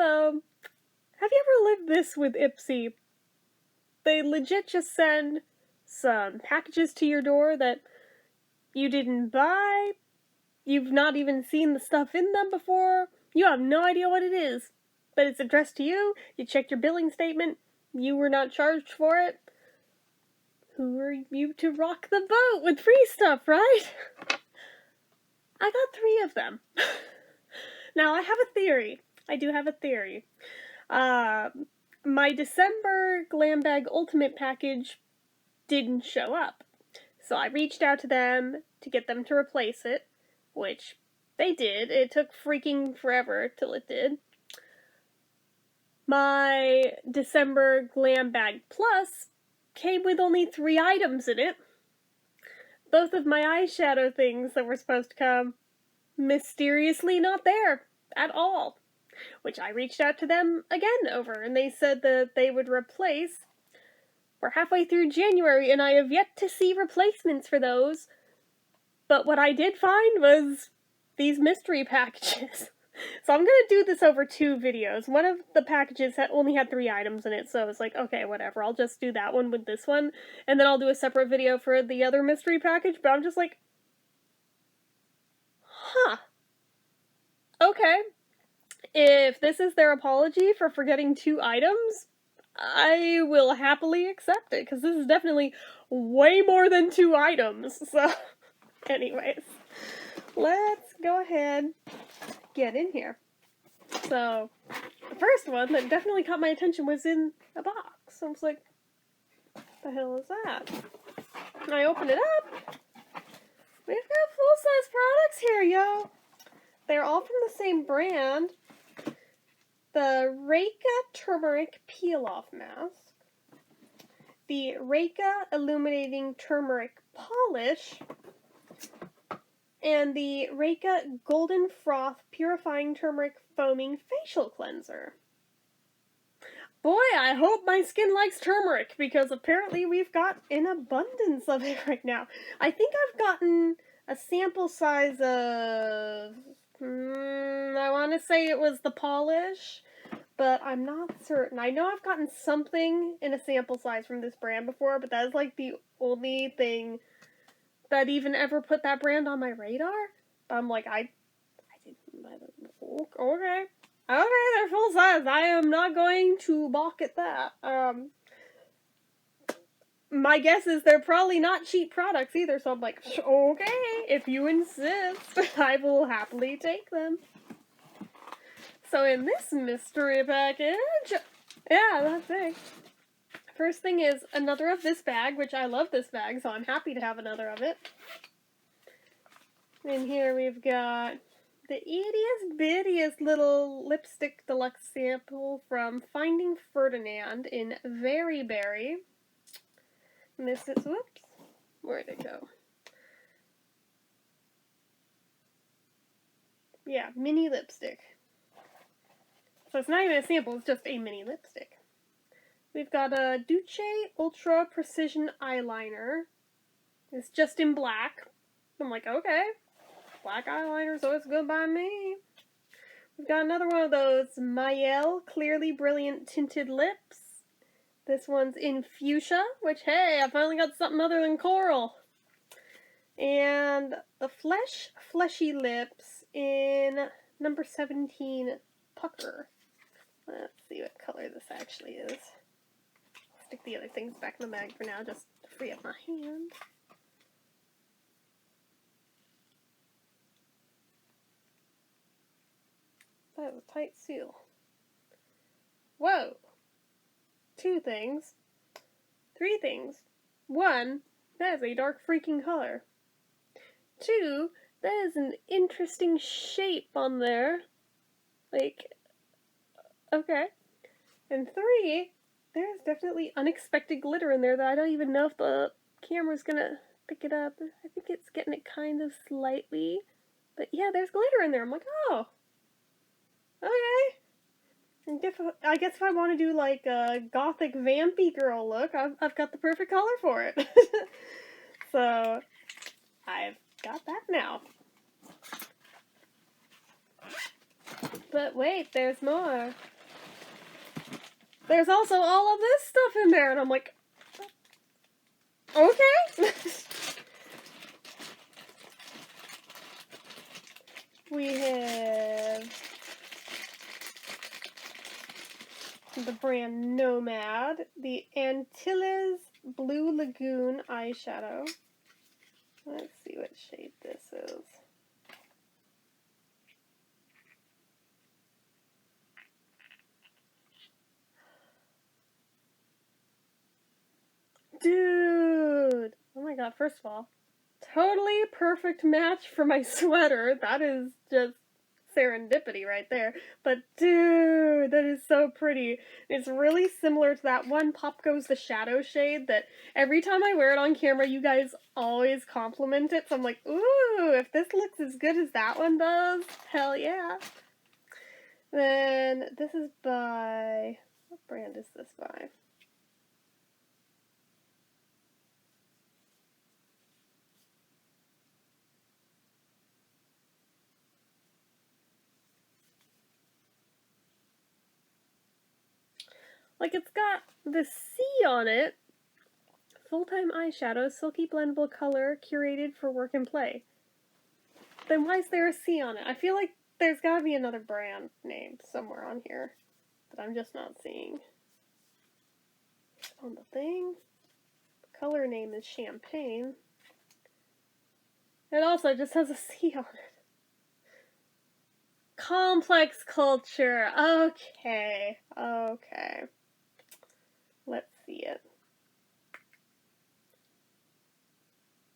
So, have you ever lived this with Ipsy? They legit just send some packages to your door that you didn't buy, you've not even seen the stuff in them before, you have no idea what it is, but it's addressed to you, you checked your billing statement, you were not charged for it. Who are you to rock the boat with free stuff, right? I got 3 of them. Now, I have a theory. I do have a theory. My December Glam Bag Ultimate package didn't show up. So I reached out to them to get them to replace it, which they did. It took freaking forever till it did. My December Glam Bag Plus came with only 3 items in it. Both of my eyeshadow things that were supposed to come, mysteriously not there at all. Which I reached out to them again over, and they said that they would replace. We're halfway through January, and I have yet to see replacements for those. But what I did find was these mystery packages. So I'm going to do this over 2 videos. One of the packages only had 3 items in it, so it's like, okay, whatever, I'll just do that one with this one, and then I'll do a separate video for the other mystery package, but I'm just like, huh. Okay. If this is their apology for forgetting 2 items, I will happily accept it, because this is definitely way more than 2 items. So, anyways, let's go ahead, get in here. So, the first one that definitely caught my attention was in a box. I was like, what the hell is that? And I opened it up. We've got full-size products here, yo! They're all from the same brand. The Reka Turmeric Peel-Off Mask, the Reka Illuminating Turmeric Polish, and the Reka Golden Froth Purifying Turmeric Foaming Facial Cleanser. Boy, I hope my skin likes turmeric, because apparently we've got an abundance of it right now. I think I've gotten a sample size of... I want to say it was the polish, but I'm not certain. I know I've gotten something in a sample size from this brand before, but that is like the only thing that even ever put that brand on my radar. But I'm like, I didn't buy them before. Okay, they're full size. I am not going to balk at that. My guess is they're probably not cheap products either, so I'm like, okay, if you insist, I will happily take them. So in this mystery package, yeah, that's it. First thing is another of this bag, which I love this bag, so I'm happy to have another of it. And here we've got the ittiest bittiest little lipstick deluxe sample from Finding Ferdinand in Very Berry. And this is, whoops, where'd it go? Yeah, mini lipstick. So it's not even a sample, it's just a mini lipstick. We've got a Duce Ultra Precision Eyeliner. It's just in black. I'm like, okay, black eyeliner's always good by me. We've got another one of those Maelle Clearly Brilliant Tinted Lips. This one's in fuchsia, which, hey, I finally got something other than coral. And the Fleshy Lips in number 17 Pucker. Let's see what color this actually is. I'll stick the other things back in the bag for now, just to free up my hand. That was a tight seal. Whoa! 2 things. 3 things. 1, that is a dark freaking color. 2, that is an interesting shape on there. Like, okay. And 3, there's definitely unexpected glitter in there that I don't even know if the camera's gonna pick it up. I think it's getting it kind of slightly. But yeah, there's glitter in there. I'm like, oh. Okay. And I guess if I want to do like a gothic vampy girl look, I've got the perfect color for it. So, I've got that now. But wait, there's more. there's also all of this stuff in there, and I'm like, okay. We have the brand Nomad, the Antilles Blue Lagoon eyeshadow. Let's see what shade this is. Dude! Oh my god, first of all, totally perfect match for my sweater. That is just serendipity right there. But dude, that is so pretty. It's really similar to that one Pop Goes the Shadow shade that every time I wear it on camera, you guys always compliment it. So I'm like, ooh, if this looks as good as that one does, hell yeah. Then this is by, what brand is this by? Like, it's got the C on it. Full-time eyeshadow, silky blendable color, curated for work and play. Then why is there a C on it? I feel like there's gotta be another brand name somewhere on here that I'm just not seeing. On the thing, the color name is Champagne. It also just has a C on it. Complex Culture. Okay. Okay. Let's see it.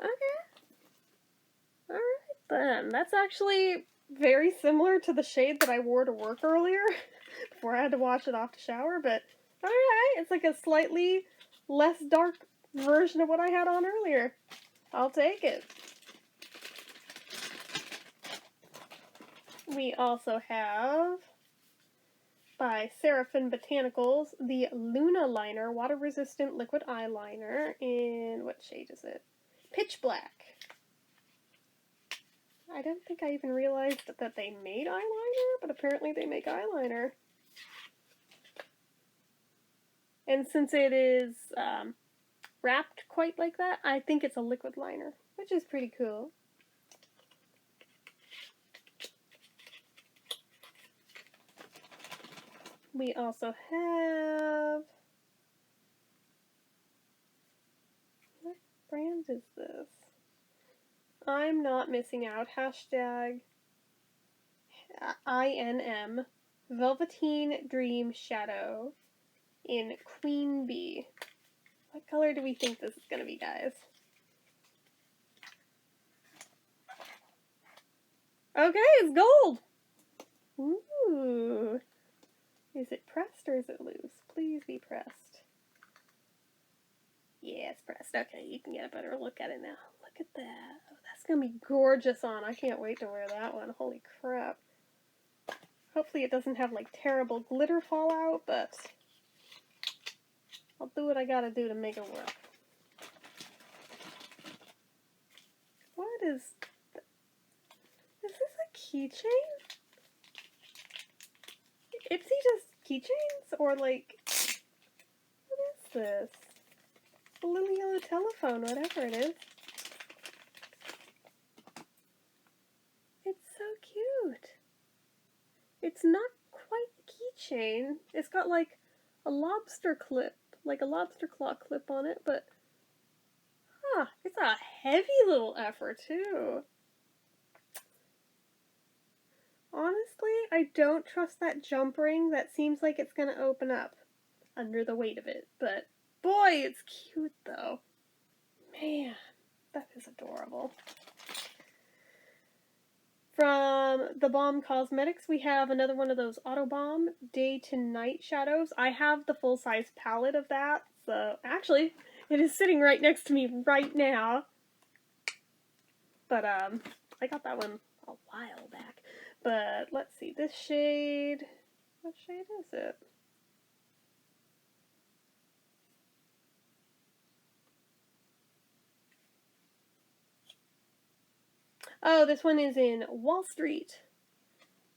Okay. Alright then. That's actually very similar to the shade that I wore to work earlier before I had to wash it off to shower, but alright. It's like a slightly less dark version of what I had on earlier. I'll take it. We also have, by Seraphim Botanicals, the Luna Liner water-resistant liquid eyeliner in, what shade is it? Pitch Black. I don't think I even realized that they made eyeliner, but apparently they make eyeliner. And since it is wrapped quite like that, I think it's a liquid liner, which is pretty cool. We also have, what brand is this? I'm not missing out. Hashtag INM Velveteen Dream Shadow in Queen Bee. What color do we think this is going to be, guys? Okay, it's gold! Ooh. Is it pressed or is it loose? Please be pressed. Yeah, it's pressed. Okay, you can get a better look at it now. Look at that. Oh, that's going to be gorgeous on. I can't wait to wear that one. Holy crap. Hopefully it doesn't have, like, terrible glitter fallout, but I'll do what I gotta do to make it work. What is this a keychain? Ipsy does keychains? Or, like, what is this? A little yellow telephone, whatever it is. It's so cute. It's not quite a keychain. It's got, like, a lobster clip, like a lobster claw clip on it, but it's a heavy little effort too. Honestly, I don't trust that jump ring. That seems like it's gonna open up under the weight of it, but boy, it's cute though. Man, that is adorable. From The Balm Cosmetics, we have another one of those Autobalm Day to Night shadows. I have the full-size palette of that, so actually, it is sitting right next to me right now. But, I got that one a while back. But, let's see, this shade, what shade is it? Oh, this one is in Wall Street.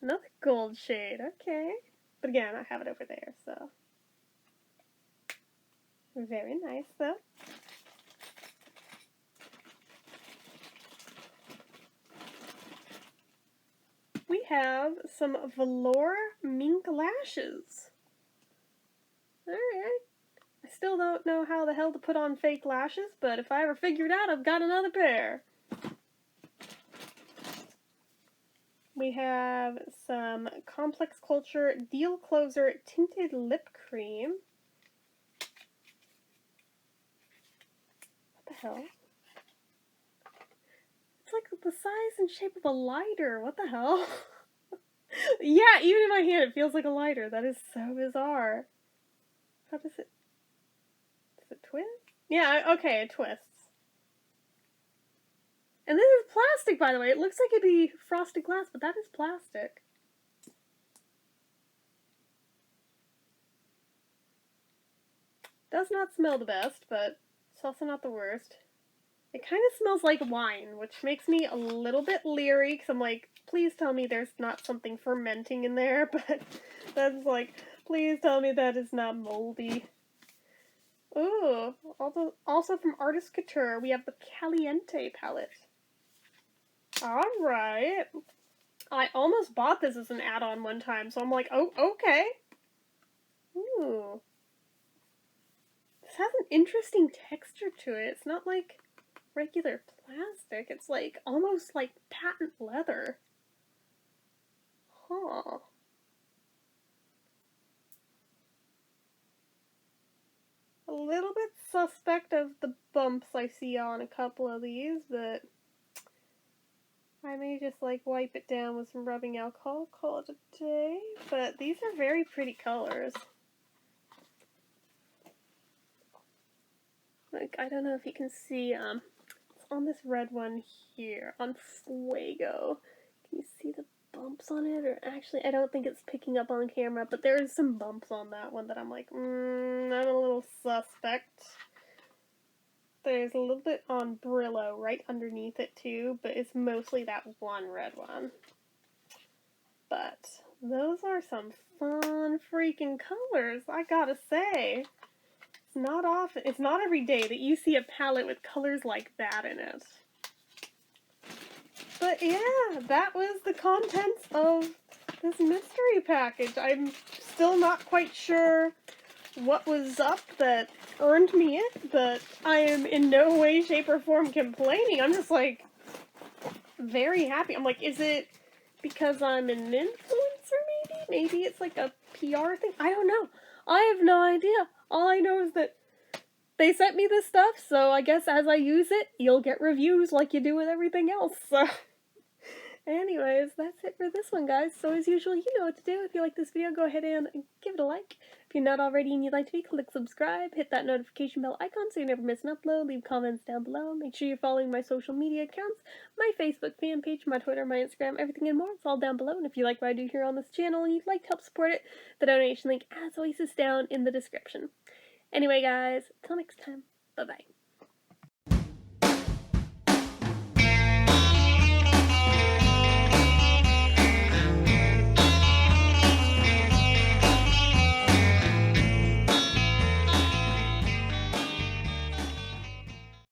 Another gold shade, okay. But again, I have it over there, so. Very nice, though. We have some velour mink lashes. Alright. I still don't know how the hell to put on fake lashes, but if I ever figure it out, I've got another pair. We have some Complex Culture Deal Closer Tinted Lip Cream. What the hell? It's like the size and shape of a lighter. What the hell? Yeah, even in my hand it feels like a lighter. That is so bizarre. How does it... Does it twist? Yeah, okay, it twists. And this is plastic, by the way. It looks like it'd be frosted glass, but that is plastic. Does not smell the best, but it's also not the worst. It kind of smells like wine, which makes me a little bit leery, because I'm like, please tell me there's not something fermenting in there, but that's like, please tell me that is not moldy. Ooh, also from Artist Couture, we have the Caliente palette. Alright. I almost bought this as an add-on one time, so I'm like, oh, okay. Ooh. This has an interesting texture to it. It's not like regular plastic. It's like, almost like patent leather. Huh. A little bit suspect of the bumps I see on a couple of these, but I may just like wipe it down with some rubbing alcohol, call it a day. But these are very pretty colors. Like, I don't know if you can see, it's on this red one here, on Fuego. Can you see the bumps on it? Or actually, I don't think it's picking up on camera, but there is some bumps on that one that I'm like, I'm a little suspect. There's a little bit on Brillo right underneath it too, but it's mostly that one red one. But those are some fun freaking colors, I gotta say. It's not every day that you see a palette with colors like that in it. But yeah, that was the contents of this mystery package. I'm still not quite sure what was up that earned me it, but I am in no way, shape, or form complaining. I'm just like very happy. I'm like, is it because I'm an influencer maybe? Maybe it's like a PR thing? I don't know. I have no idea. All I know is that they sent me this stuff, so I guess as I use it, you'll get reviews like you do with everything else, so... Anyways, that's it for this one, guys. So as usual, you know what to do. If you like this video, go ahead and give it a like. If you're not already and you'd like to be, click subscribe, hit that notification bell icon so you never miss an upload, leave comments down below. Make sure you're following my social media accounts, my Facebook fan page, my Twitter, my Instagram, everything and more. It's all down below. And if you like what I do here on this channel and you'd like to help support it, the donation link, as always, is down in the description. Anyway, guys, until next time, bye-bye.